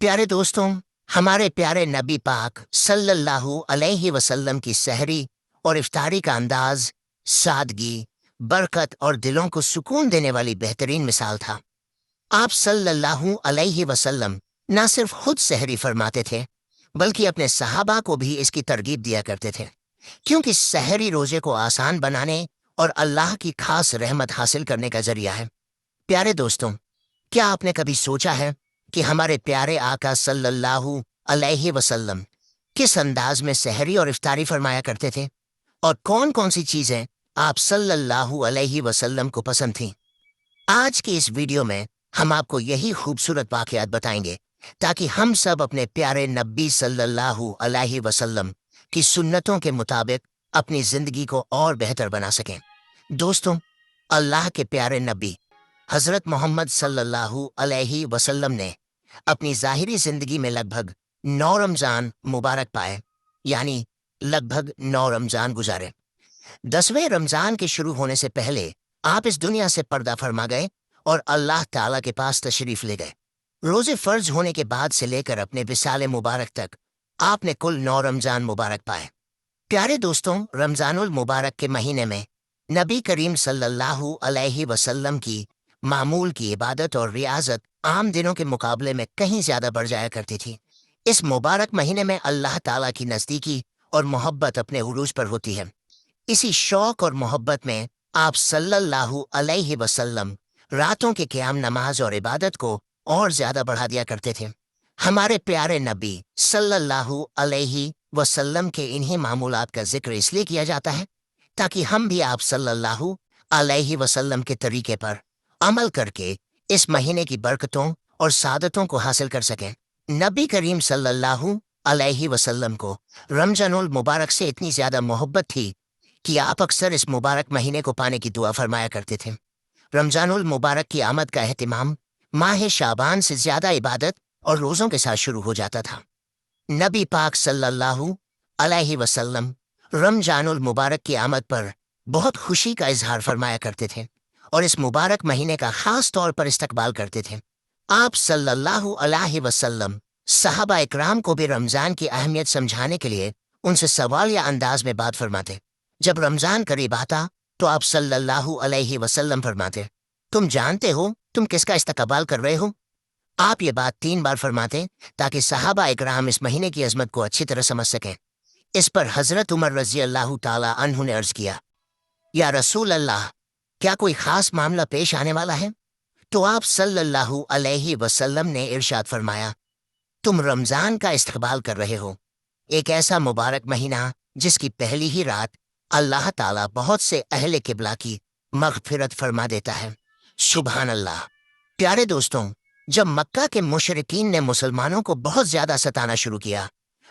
प्यारे दोस्तों, हमारे प्यारे नबी पाक सल्लल्लाहु अलैहि वसल्लम की सहरी और इफ्तारी का अंदाज, सादगी, बरकत और दिलों को सुकून देने वाली बेहतरीन मिसाल था। आप सल्लल्लाहु अलैहि वसल्लम न सिर्फ खुद सहरी फरमाते थे, बल्कि अपने सहाबा को भी इसकी तरगीब दिया करते थे, क्योंकि सहरी रोजे को आसान बनाने और अल्लाह की खास रहमत हासिल करने का जरिया है। प्यारे दोस्तों, क्या आपने कभी सोचा है कि हमारे प्यारे आका सल्लल्लाहु अलैहि वसल्लम किस अंदाज में सहरी और इफ्तारी फरमाया करते थे, और कौन कौन सी चीजें आप सल्लल्लाहु अलैहि वसल्लम को पसंद थीं? आज की इस वीडियो में हम आपको यही खूबसूरत वाकयात बताएंगे, ताकि हम सब अपने प्यारे नबी सल्लल्लाहु अलैहि वसल्लम की सुन्नतों के मुताबिक अपनी जिंदगी को और बेहतर बना सकें। दोस्तों, अल्लाह के प्यारे नबी हजरत मोहम्मद सल्लल्लाहु अलैहि वसल्लम ने अपनी ज़ाहिरी जिंदगी में लगभग 9 रमज़ान मुबारक पाए, यानी लगभग 9 रमज़ान गुजारे। 10वें रमज़ान के शुरू होने से पहले आप इस दुनिया से पर्दा फरमा गए और अल्लाह ताला के पास तशरीफ ले गए। रोजे फर्ज होने के बाद से लेकर अपने विसाले मुबारक तक आपने कुल 9 रमज़ान मुबारक पाए। प्यारे दोस्तों, रमज़ानुल मुबारक के महीने में नबी करीम सल्लल्लाहु अलैहि वसल्लम की मामूल की इबादत और रियाजत आम दिनों के मुकाबले में कहीं ज्यादा बढ़ जाया करती थी। इस मुबारक महीने में अल्लाह ताला की नज़दीकी और मोहब्बत अपने उरूज पर होती है। इसी शौक और मोहब्बत में आप सल्लल्लाहु अलैहि वसल्लम रातों के क़याम नमाज और इबादत को और ज्यादा बढ़ा दिया करते थे। हमारे प्यारे नबी सल्लल्लाहु अलैहि वसल्लम के इन्हीं मामूलात का जिक्र इसलिए किया जाता है ताकि हम भी आप सल्लल्लाहु अलैहि वसल्लम के तरीके पर अमल करके इस महीने की बरकतों और सादतों को हासिल कर सकें। नबी करीम सल्लल्लाहु अलैहि वसल्लम को रमजानुल मुबारक से इतनी ज्यादा मोहब्बत थी कि आप अक्सर इस मुबारक महीने को पाने की दुआ फरमाया करते थे। रमजानुल मुबारक की आमद का एहतिमाम माह शाबान से ज्यादा इबादत और रोज़ों के साथ शुरू हो जाता था। नबी पाक सल्लल्लाहु अलैहि वसल्लम रमजानुल मुबारक की आमद पर बहुत खुशी का इजहार फरमाया करते थे और इस मुबारक महीने का खास तौर पर इस्तकबाल करते थे। आप सल्लल्लाहु अलैहि वसल्लम सहाबा इकराम को भी रमज़ान की अहमियत समझाने के लिए उनसे सवाल या अंदाज में बात फरमाते। जब रमज़ान करीब आता तो आप सल्लल्लाहु अलैहि वसल्लम फरमाते, तुम जानते हो तुम किसका इस्तकबाल कर रहे हो? आप ये बात 3 बार फरमाते ताकि सहाबा इकराम इस महीने की अजमत को अच्छी तरह समझ सकें। इस पर हजरत उमर रजी अल्लाह ताला अन्हु ने अर्ज किया, या रसूल अल्लाह, क्या कोई खास मामला पेश आने वाला है? तो आप सल्लल्लाहु अलैहि वसल्लम ने इरशाद फरमाया, तुम रमज़ान का इस्तकबाल कर रहे हो, एक ऐसा मुबारक महीना जिसकी पहली ही रात अल्लाह ताला बहुत से अहले किबला की मग़फ़िरत फरमा देता है। सुभान अल्लाह। प्यारे दोस्तों, जब मक्का के मुशरिकीन ने मुसलमानों को बहुत ज्यादा सताना शुरू किया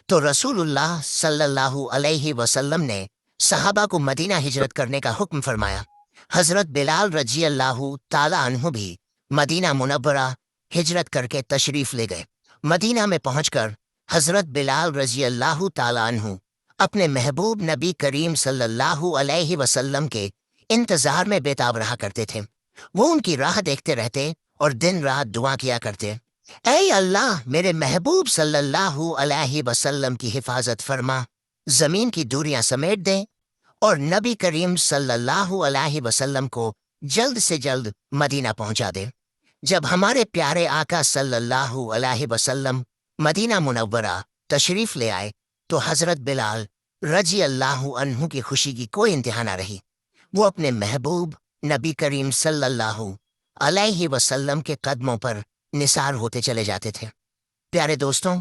तो रसूलुल्लाह सल्लल्लाहु अलैहि वसल्लम ने सहाबा को मदीना हिजरत करने का हुक्म फरमाया। हजरत बिलाल रजी अल्लाहु ताला अन्हु भी मदीना मुनव्वरा हिजरत करके तशरीफ ले गए। मदीना में पहुंचकर हजरत बिलाल रजी अल्लाहु ताला अन्हु अपने महबूब नबी करीम सल्लल्लाहु अलैहि वसल्लम के इंतजार में बेताब रहा करते थे। वो उनकी राह देखते रहते और दिन रात दुआ किया करते, ऐ अल्लाह, मेरे महबूब सल्लल्लाहु अलैहि वसल्लम की हिफाजत फरमा, जमीन की दूरियां समेट दे और नबी करीम सल्लल्लाहु अलैहि वसल्लम को जल्द से जल्द मदीना पहुंचा दे। जब हमारे प्यारे आका सल्लल्लाहु अलैहि वसल्लम मदीना मुनव्वरा तशरीफ ले आए तो हजरत बिलाल रजी अल्लाहु अन्हु की खुशी की कोई इंतहा न रही। वो अपने महबूब नबी करीम सल्लल्लाहु अलैहि वसल्लम के कदमों पर निसार होते चले जाते थे। प्यारे दोस्तों,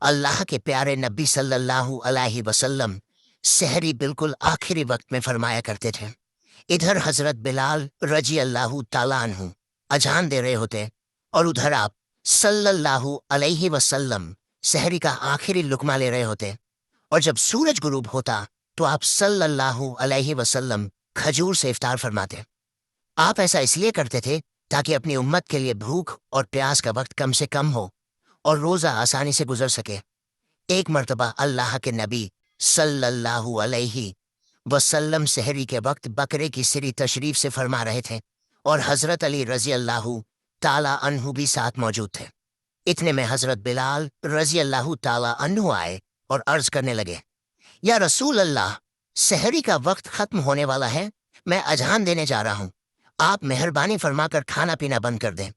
अल्लाह के प्यारे नबी सल्लल्लाहु अलैहि वसल्लम सहरी बिल्कुल आखिरी वक्त में फरमाया करते थे। इधर हजरत बिलाल रजी अल्लाहु ताला अन्हु अजान दे रहे होते और उधर आप सल्लल्लाहु अलैहि वसल्लम सहरी का आखिरी लुकमा ले रहे होते, और जब सूरज गुरूब होता तो आप सल्लल्लाहु अलैहि वसल्लम खजूर से इफ्तार फरमाते। आप ऐसा इसलिए करते थे ताकि अपनी उम्मत के लिए भूख और प्यास का वक्त कम से कम हो और रोज़ा आसानी से गुजर सके। एक मर्तबा अल्लाह के नबी सल्लल्लाहु अलैहि वसल्लम सहरी के वक्त बकरे की सिरी तशरीफ से फरमा रहे थे और हजरत अली रजी अल्लाहु ताला अन्हु भी साथ मौजूद थे। اتنے میں حضرت بلال رضی اللہ تعالی عنہ آئے اور عرض کرنے لگے، یا رسول اللہ، سحری کا وقت ختم ہونے والا ہے، میں اذان دینے جا رہا ہوں، آپ مہربانی فرما کر کھانا پینا بند کر دیں۔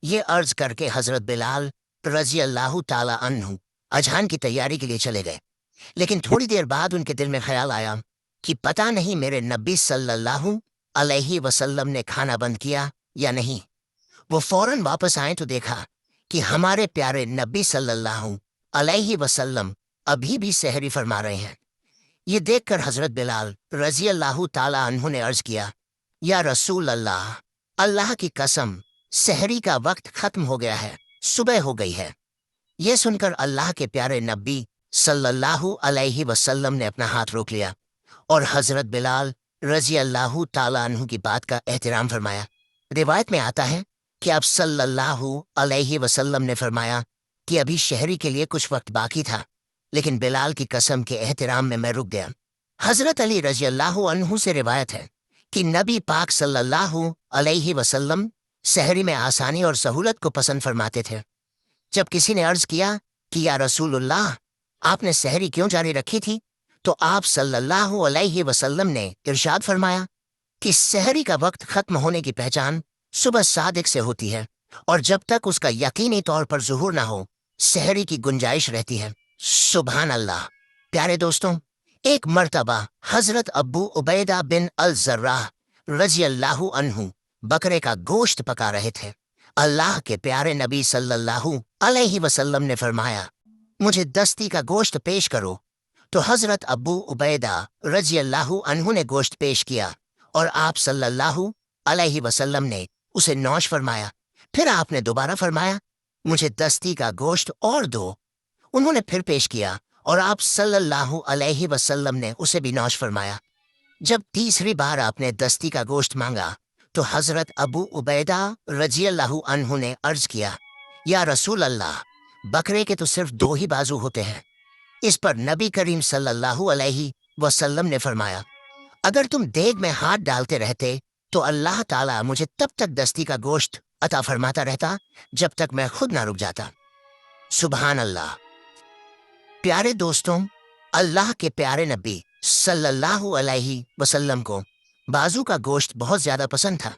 یہ عرض کر کے حضرت بلال رضی اللہ تعالی عنہ اذان کی تیاری کے لیے چلے گئے، لیکن تھوڑی دیر بعد ان کے دل میں خیال آیا کہ پتہ نہیں میرے نبی صلی اللہ علیہ وسلم نے کھانا بند کیا یا نہیں۔ وہ فوراً واپس آئیں تو دیکھا کہ ہمارے پیارے نبی صلی اللہ علیہ وسلم ابھی بھی سحری فرما رہے ہیں۔ یہ دیکھ کر حضرت بلال رضی اللہ تعالی عنہ نے عرض کیا، یا رسول اللہ، اللہ کی قسم، سحری کا وقت ختم ہو گیا ہے، صبح ہو گئی ہے۔ یہ سن کر اللہ کے پیارے نبی صلی اللہ علیہ وسلم نے اپنا ہاتھ روک لیا اور حضرت بلال رضی اللہ تعالی عنہ کی بات کا احترام فرمایا۔ روایت میں آتا ہے کہ آپ صلی اللہ علیہ وسلم نے فرمایا کہ ابھی شہری کے لیے کچھ وقت باقی تھا، لیکن بلال کی قسم کے احترام میں رک گیا۔ حضرت علی رضی اللہ عنہ سے روایت ہے کہ نبی پاک صلی اللہ علیہ وسلم سحری میں آسانی اور سہولت کو پسند فرماتے تھے۔ جب کسی نے عرض کیا کہ یا رسول اللہ، آپ نے سحری کیوں جاری رکھی تھی، تو آپ صلی اللہ علیہ وسلم نے ارشاد فرمایا کہ سحری کا وقت ختم ہونے کی پہچان صبح صادق سے ہوتی ہے، اور جب تک اس کا یقینی طور پر ظہور نہ ہو سحری کی گنجائش رہتی ہے۔ سبحان اللہ۔ پیارے دوستوں، ایک مرتبہ حضرت ابو عبیدہ بن الجراح رضی اللہ عنہ بکرے کا گوشت پکا رہے تھے۔ اللہ کے پیارے نبی صلی اللہ علیہ وسلم نے فرمایا، مجھے دستی کا گوشت پیش کرو، تو حضرت ابو عبیدہ رضی اللہ عنہ نے گوشت پیش کیا اور آپ صلی اللہ علیہ وسلم نے اسے نوش فرمایا۔ پھر آپ نے دوبارہ فرمایا، مجھے دستی کا گوشت اور دو۔ انہوں نے پھر پیش کیا اور آپ صلی اللہ علیہ وسلم نے اسے بھی نوش فرمایا۔ جب تیسری بار آپ نے دستی کا گوشت مانگا تو حضرت ابو عبیدہ رضی اللہ عنہ نے عرض کیا، یا رسول اللہ، بکرے کے تو صرف دو ہی بازو ہوتے ہیں۔ اس پر نبی کریم صلی اللہ علیہ وسلم نے فرمایا، اگر تم دیگ میں ہاتھ ڈالتے رہتے تو اللہ تعالیٰ مجھے تب تک دستی کا گوشت عطا فرماتا رہتا جب تک میں خود نہ رک جاتا۔ سبحان اللہ۔ پیارے دوستوں، اللہ کے پیارے نبی صلی اللہ علیہ وسلم کو بازو کا گوشت بہت زیادہ پسند تھا۔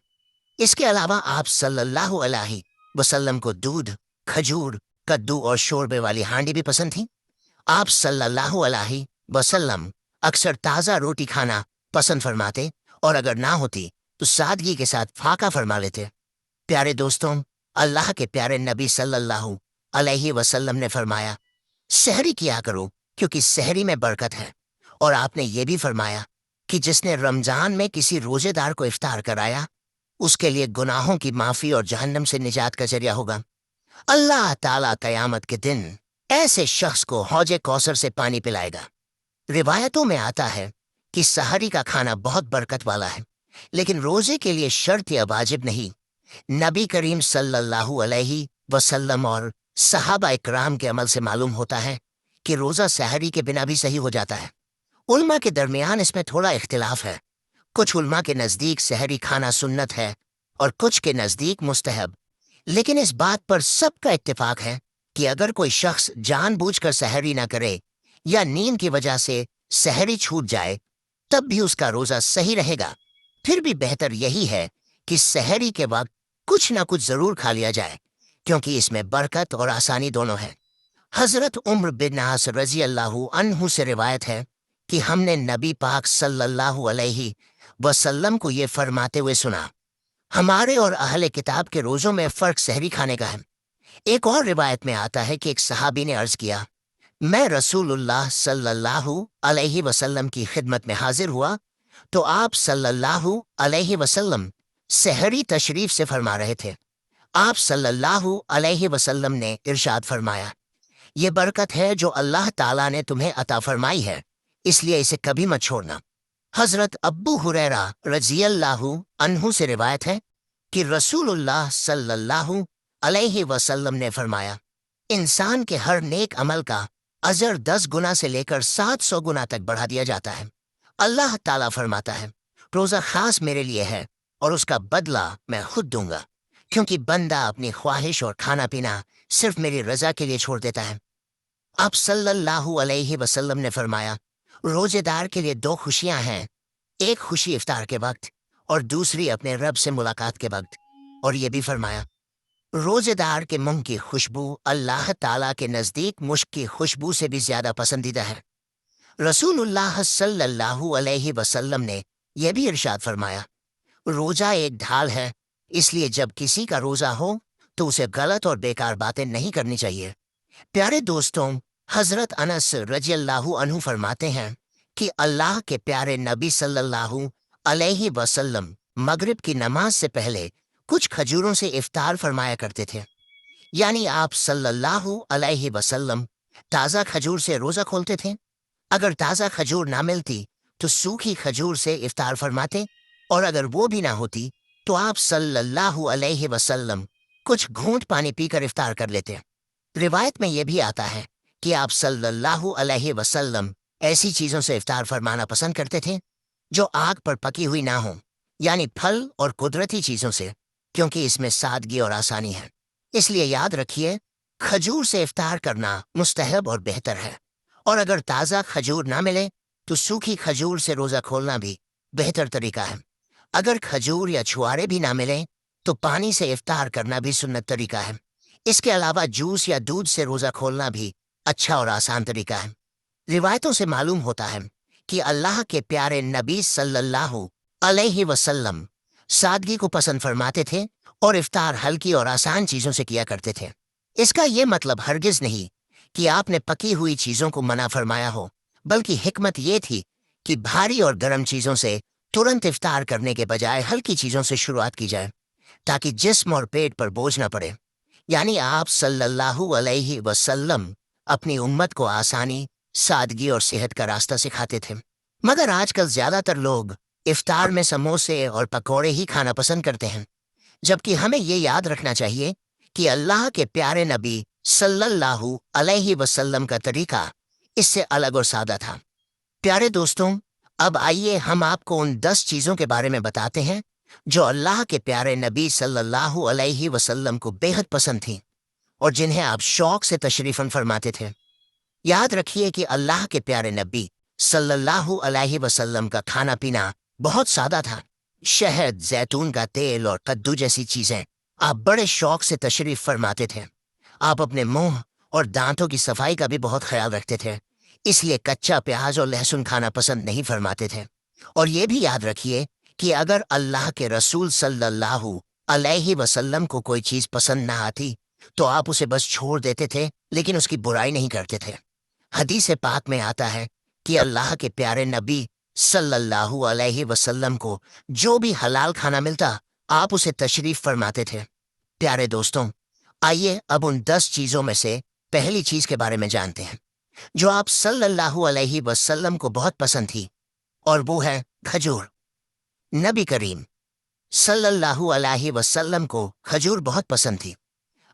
اس کے علاوہ آپ صلی اللہ علیہ وسلم کو دودھ، کھجور، کدو اور شوربے والی ہانڈی بھی پسند تھی۔ آپ صلی اللہ علیہ وسلم اکثر تازہ روٹی کھانا پسند فرماتے، اور اگر نہ ہوتی تو سادگی کے ساتھ فاقہ فرما لیتے۔ پیارے دوستوں، اللہ کے پیارے نبی صلی اللہ علیہ وسلم نے فرمایا، سحری کیا کرو کیونکہ سحری میں برکت ہے، اور آپ نے یہ بھی فرمایا کہ جس نے رمضان میں کسی روزے دار کو افطار کرایا اس کے لیے گناہوں کی معافی اور جہنم سے نجات کا ذریعہ ہوگا۔ اللہ تعالیٰ قیامت کے دن ایسے شخص کو حوض کوثر سے پانی پلائے گا۔ روایتوں میں آتا ہے کہ سحری کا کھانا بہت برکت والا ہے، لیکن روزے کے لیے شرط یا واجب نہیں۔ نبی کریم صلی اللہ علیہ وسلم اور صحابہ اکرام کے عمل سے معلوم ہوتا ہے کہ روزہ سحری کے بنا بھی صحیح ہو جاتا ہے۔ علماء کے درمیان اس میں تھوڑا اختلاف ہے۔ کچھ علماء کے نزدیک سحری کھانا سنت ہے اور کچھ کے نزدیک مستحب، لیکن اس بات پر سب کا اتفاق ہے کہ اگر کوئی شخص جان بوجھ کر سحری نہ کرے یا نیند کی وجہ سے سحری چھوٹ جائے تب بھی اس کا روزہ صحیح رہے گا۔ پھر بھی بہتر یہی ہے کہ سحری کے وقت کچھ نہ کچھ ضرور کھا لیا جائے، کیونکہ اس میں برکت اور آسانی دونوں ہے۔ حضرت عمر بن عاص رضی اللہ عنہ سے روایت ہے کہ ہم نے نبی پاک صلی اللہ علیہ وسلم کو یہ فرماتے ہوئے سنا، ہمارے اور اہل کتاب کے روزوں میں فرق سحری کھانے کا ہے۔ ایک اور روایت میں آتا ہے کہ ایک صحابی نے عرض کیا، میں رسول اللہ صلی اللہ علیہ وسلم کی خدمت میں حاضر ہوا تو آپ صلی اللہ علیہ وسلم سحری تشریف سے فرما رہے تھے۔ آپ صلی اللہ علیہ وسلم نے ارشاد فرمایا، یہ برکت ہے جو اللہ تعالیٰ نے تمہیں عطا فرمائی ہے، اس لیے اسے کبھی مت چھوڑنا۔ حضرت ابو ہریرہ رضی اللہ عنہ سے روایت ہے کہ رسول اللہ صلی اللہ علیہ وسلم نے فرمایا، انسان کے ہر نیک عمل کا اجر 10 گنا سے لے کر 700 گنا تک بڑھا دیا جاتا ہے۔ اللہ تعالیٰ فرماتا ہے، روزہ خاص میرے لیے ہے اور اس کا بدلہ میں خود دوں گا، کیونکہ بندہ اپنی خواہش اور کھانا پینا सिर्फ मेरी रजा के लिए छोड़ देता है। आप सल्लल्लाहु अलैहि वसल्लम ने फरमाया, रोजेदार के लिए दो खुशियां हैं, एक खुशी इफ्तार के वक्त और दूसरी अपने रब से मुलाकात के वक्त। और ये भी फरमाया, रोजेदार के मुंह की खुशबू अल्लाह ताला के नज़दीक मुश्क की खुशबू से भी ज्यादा पसंदीदा है। रसूलुल्लाह सल्लल्लाहु अलैहि वसल्लम ने यह भी इरशाद फरमाया, रोजा एक ढाल है, इसलिए जब किसी का रोजा हो तो उसे गलत और बेकार बातें नहीं करनी चाहिए। प्यारे दोस्तों, हजरत अनस रज़ियल्लाहु अन्हु फरमाते हैं कि अल्लाह के प्यारे नबी सल्लल्लाहु अलैहि वसल्लम मगरिब की नमाज से पहले कुछ खजूरों से इफ्तार फरमाया करते थे। यानी आप सल्लल्लाहु अलैहि वसल्लम ताज़ा खजूर से रोज़ा खोलते थे। अगर ताज़ा खजूर ना मिलती तो सूखी खजूर से इफ्तार फरमाते, और अगर वो भी ना होती तो आप सल्लल्लाहु अलैहि वसल्लम कुछ घूंट पानी पीकर इफ्तार कर लेते। रिवायत में यह भी आता है कि आप सल्लल्लाहु अलैहि वसल्लम ऐसी चीज़ों से इफ्तार फरमाना पसंद करते थे जो आग पर पकी हुई ना हो, यानी फल और कुदरती चीज़ों से, क्योंकि इसमें सादगी और आसानी है। इसलिए याद रखिए, खजूर से इफ्तार करना मुस्तहब और बेहतर है। और अगर ताज़ा खजूर ना मिले तो सूखी खजूर से रोज़ा खोलना भी बेहतर तरीका है। अगर खजूर या छुआरे भी ना मिले तो पानी से इफ्तार करना भी सुन्नत तरीका है। इसके अलावा जूस या दूध से रोज़ा खोलना भी अच्छा और आसान तरीका है। रिवायतों से मालूम होता है कि अल्लाह के प्यारे नबी सल्लल्लाहु अलैहि वसल्लम सादगी को पसंद फरमाते थे और इफ्तार हल्की और आसान चीज़ों से किया करते थे। इसका यह मतलब हरगिज़ नहीं कि आपने पकी हुई चीज़ों को मना फरमाया हो, बल्कि हिकमत ये थी कि भारी और गर्म चीज़ों से तुरंत इफ्तार करने के बजाय हल्की चीज़ों से शुरुआत की जाए, ताकि जिस्म और पेट पर बोझ न पड़े। यानी आप सल्लल्लाहु अलैहि वसल्लम अपनी उम्मत को आसानी, सादगी और सेहत का रास्ता सिखाते थे। मगर आजकल ज़्यादातर लोग इफ्तार में समोसे और पकौड़े ही खाना पसंद करते हैं, जबकि हमें ये याद रखना चाहिए कि अल्लाह के प्यारे नबी सल्लल्लाहु अलैहि वसल्लम का तरीका इससे अलग और सादा था। प्यारे दोस्तों, अब आइए हम आपको उन 10 चीज़ों के बारे में बताते हैं जो अल्लाह के प्यारे नबी सल्लल्लाहु अलैहि वसल्लम को बेहद पसंद थी और जिन्हें आप शौक से तशरीफ़न फरमाते थे। याद रखिए कि अल्लाह के प्यारे नबी सल्लल्लाहु अलैहि वसल्लम का खाना पीना बहुत सादा था। शहद, जैतून का तेल और कद्दू जैसी चीज़ें आप बड़े शौक से तशरीफ़ फरमाते थे। आप अपने मुंह और दांतों की सफाई का भी बहुत ख्याल रखते थे, इसलिए कच्चा प्याज और लहसुन खाना पसंद नहीं फरमाते थे। और ये भी याद रखिए कि अगर अल्लाह के रसूल सल्लल्लाहु अलैहि वसल्लम को कोई चीज़ पसंद ना आती तो आप उसे बस छोड़ देते थे, लेकिन उसकी बुराई नहीं करते थे। हदीस पाक में आता है कि अल्लाह के प्यारे नबी सल्लल्लाहु अलैहि वसल्लम को जो भी हलाल खाना मिलता आप उसे तशरीफ़ फरमाते थे। प्यारे दोस्तों, आइए अब उन 10 चीज़ों में से पहली चीज़ के बारे में जानते हैं जो आप सल्लल्लाहु अलैहि वसल्लम को बहुत पसंद थी, और वो है खजूर। नबी करीम सल्लल्लाहु अलैहि वसल्लम को खजूर बहुत पसंद थी।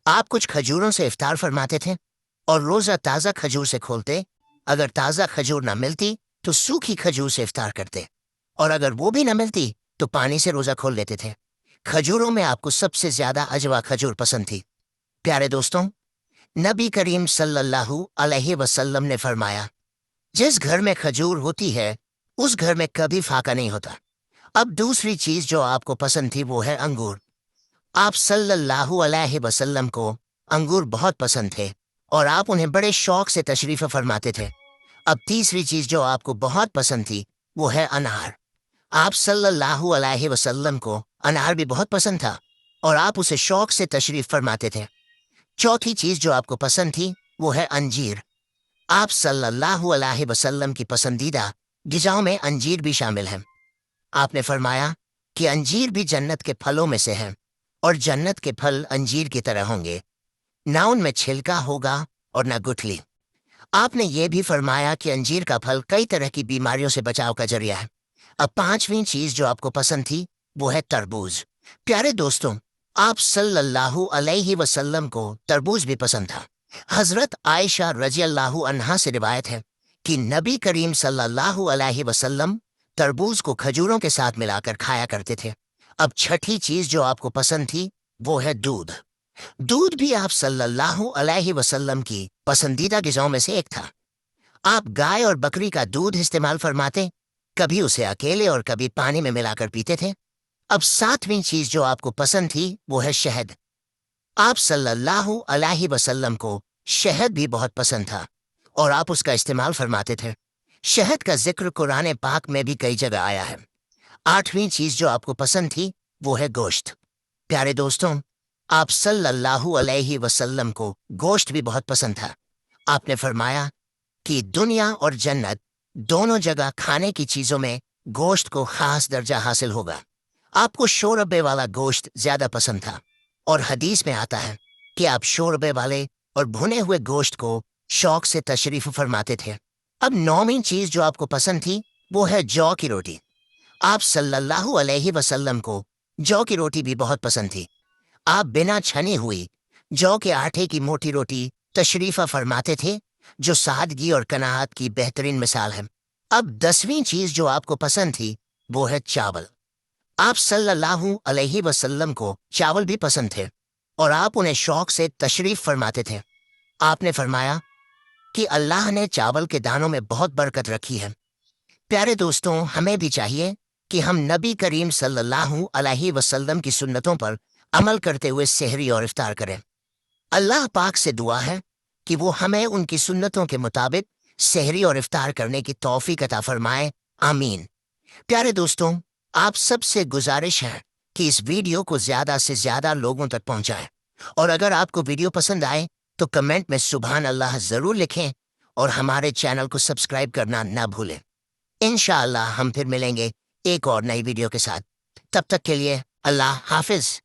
आप कुछ खजूरों से इफ्तार फरमाते थे और रोज़ा ताज़ा खजूर से खोलते। अगर ताज़ा खजूर ना मिलती तो सूखी खजूर से इफ्तार करते, और अगर वो भी ना मिलती तो पानी से रोज़ा खोल लेते थे। खजूरों में आपको सबसे ज़्यादा अजवा खजूर पसंद थी। प्यारे दोस्तों, नबी करीम सल्लल्लाहु अलैहि वसल्लम ने फरमाया, जिस घर में खजूर होती है उस घर में कभी फाका नहीं होता। अब दूसरी चीज़ जो आपको पसंद थी वो है अंगूर। आप सल्लल्लाहु अलैहि वसल्लम को अंगूर बहुत पसंद थे और आप उन्हें बड़े शौक से तशरीफ़ फरमाते थे। अब तीसरी चीज़ जो आपको बहुत पसंद थी वो है अनार। आप सल्लल्लाहु अलैहि वसल्लम को अनार भी बहुत पसंद था और आप उसे शौक से तशरीफ़ फरमाते थे। चौथी चीज़ जो आपको पसंद थी वो है अंजीर। आप सल्लल्लाहु अलैहि वसल्लम की पसंदीदा ग़िज़ाओं में अंजीर भी शामिल है। आपने फरमाया कि अंजीर भी जन्नत के फलों में से है और जन्नत के फल अंजीर की तरह होंगे, ना उनमें छिलका होगा और ना गुठली। आपने ये भी फरमाया कि अंजीर का फल कई तरह की बीमारियों से बचाव का जरिया है। अब पांचवी चीज़ जो आपको पसंद थी वो है तरबूज। प्यारे दोस्तों, आप सल्लल्लाहु अलैहि वसल्लम को तरबूज भी पसंद था। हज़रत आयशा रज़ियल्लाहु अन्हा से रिवायत है कि नबी करीम सल्लल्लाहु अलैहि वसल्लम तरबूज को खजूरों के साथ मिलाकर खाया करते थे। अब छठी चीज़ जो आपको पसंद थी वो है दूध। दूध भी आप सल्लल्लाहु अलैहि वसल्लम की पसंदीदा ग़िज़ाओं में से एक था। आप गाय और बकरी का दूध इस्तेमाल फरमाते, कभी उसे अकेले और कभी पानी में मिलाकर पीते थे। अब सातवीं चीज जो आपको पसंद थी वो है शहद। आप सल्लल्लाहु अलैहि वसल्लम को शहद भी बहुत पसंद था और आप उसका इस्तेमाल फरमाते थे। शहद का जिक्र कुरान पाक में भी कई जगह आया है। आठवीं चीज जो आपको पसंद थी वो है गोश्त। प्यारे दोस्तों, आप सल्लल्लाहु अलैहि वसल्लम को गोश्त भी बहुत पसंद था। आपने फरमाया कि दुनिया और जन्नत दोनों जगह खाने की चीजों में गोश्त को खास दर्जा हासिल होगा। आपको शोरबे वाला गोश्त ज्यादा पसंद था और हदीस में आता है कि आप शोरबे वाले और भुने हुए गोश्त को शौक से तशरीफ फरमाते थे। अब नौवीं चीज जो आपको पसंद थी वो है जौ की रोटी। आप सल्लल्लाहु अलैहि वसल्लम को जौ की रोटी भी बहुत पसंद थी। आप बिना छनी हुई जौ के आटे की मोटी रोटी तशरीफा फरमाते थे, जो सादगी और कनाहत की बेहतरीन मिसाल है। अब 10वीं चीज जो आपको पसंद थी वो है चावल। आप सल्लल्लाहु अलैहि वसल्लम को चावल भी पसंद थे और आप उन्हें शौक से तशरीफ फरमाते थे। आपने फरमाया कि अल्लाह ने चावल के दानों में बहुत बरकत रखी है। प्यारे दोस्तों, हमें भी चाहिए कि हम नबी करीम सल्लल्लाहु अलैहि वसल्लम की सुन्नतों पर अमल करते हुए सहरी और इफ्तार करें। अल्लाह पाक से दुआ है कि वो हमें उनकी सुन्नतों के मुताबिक सहरी और इफ्तार करने की तौफीक अता फरमाए। आमीन। प्यारे दोस्तों, आप सबसे गुजारिश है कि इस वीडियो को ज्यादा से ज्यादा लोगों तक पहुंचाएं और अगर आपको वीडियो पसंद आए तो कमेंट में सुभान अल्लाह जरूर लिखें और हमारे चैनल को सब्सक्राइब करना ना भूलें। इंशाअल्लाह हम फिर मिलेंगे एक और नई वीडियो के साथ। तब तक के लिए अल्लाह हाफिज।